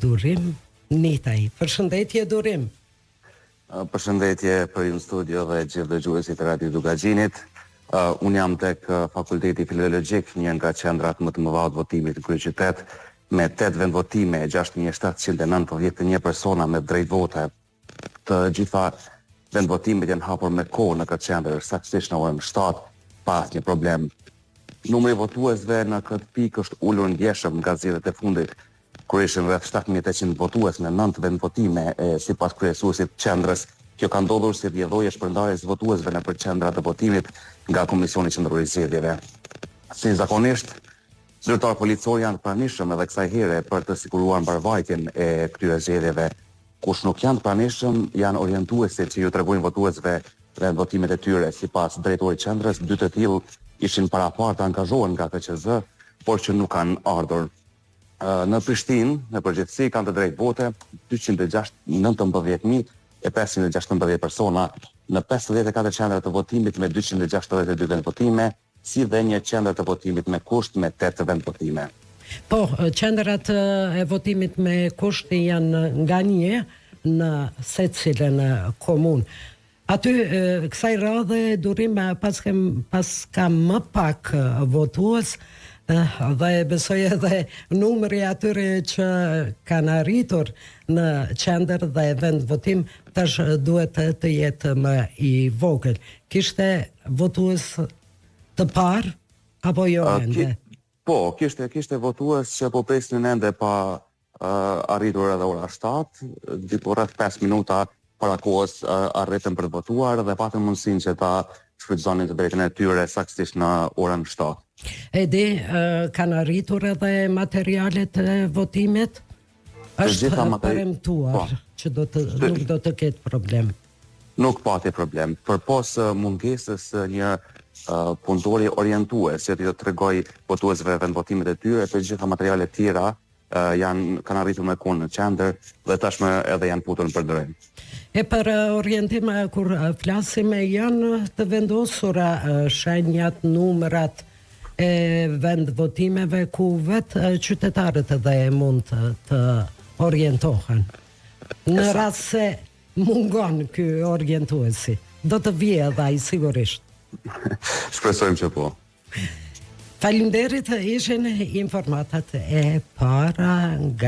Durim Nitaj. Përshëndetje Durim. Përshëndetje për ju në studio dhe gjithë dëgjuesit e Radio Dugagjinit. Unë jam tek Fakulteti Filologjik, një nga qendrat më të mëdha të votimit në kryeqytet, me 8 vendvotime e 6.791 persona me drejt vote. Të gjitha vendvotimet janë hapur me kohë në këtë qendër, saktësisht në orën 7, pa asnjë problem. Numri i votuesve në këtë pikë është ulur ndjeshëm nga zgjedhjet e fundit, kur ishin rreth 7.800 votues në 9 vendvotime sipas kryesuesit të qendrës. Kjo ka ndodhur si rrjedhojë shpërndarjes votuesve nëpër qendrat e votimit nga Komisioni Qendror i Zgjedhjeve. Si zakonisht, zyrtar policor janë pranishëm edhe kësaj here për të siguruar mbarvajtjen e këtyre zgjedhjeve. Kush nuk janë pranishëm janë orientuesit që ju tregojnë votuesve vendvotimet e tyre. Sipas drejtorit të qendrës, 2 të tillë ishin parapartë angazhuar nga KQZ, por që nuk kanë ardhur. Në Prishtinë, në përgjithësi, kanë të drejtë vote 219.516 persona në 54 qendra të votimit me 262 vendvotime, si dhe një qendër të votimit me kusht me 8 vendvotime. Po, qendrat e votimit me kusht janë nga një në secilën komunë. Aty, kësaj radhe, Durim, pas kam më pak votues, dhe besoj edhe numri atyre që kanë arritur në qendër dhe vend votim tash duhet të jetë më i vogël. Kishte votues të parë apo jo ende? Po, kishte votues që po presnin ende pa arritur edhe ora 7, diku rreth 5 minuta para kohës arritën për të votuar dhe patën mundësinë që ta shfrytëzonin të drejtën e tyre saktësisht në orën 7. E di, kanë arritur edhe materialet e votimit? Është premtuar që nuk do të ketë problem. Nuk pati problem. Përpos mungesës një punëtori orientues që t'i tregoj votuesve vendvotimet e tyre, të gjitha materialet tjera kanë arritur me kohë në qendër dhe tashmë edhe janë futur në përdërim. E për orientim, kur flasim, janë të vendosura shenjat, numrat e vendvotimeve ku vetë qytetarët edhe mund të orientohen. Në rast se mungon ky orientuesi, do të vijë edhe ai sigurisht. Shpresojmë që po. Faleminderit, ishin informatat e para nga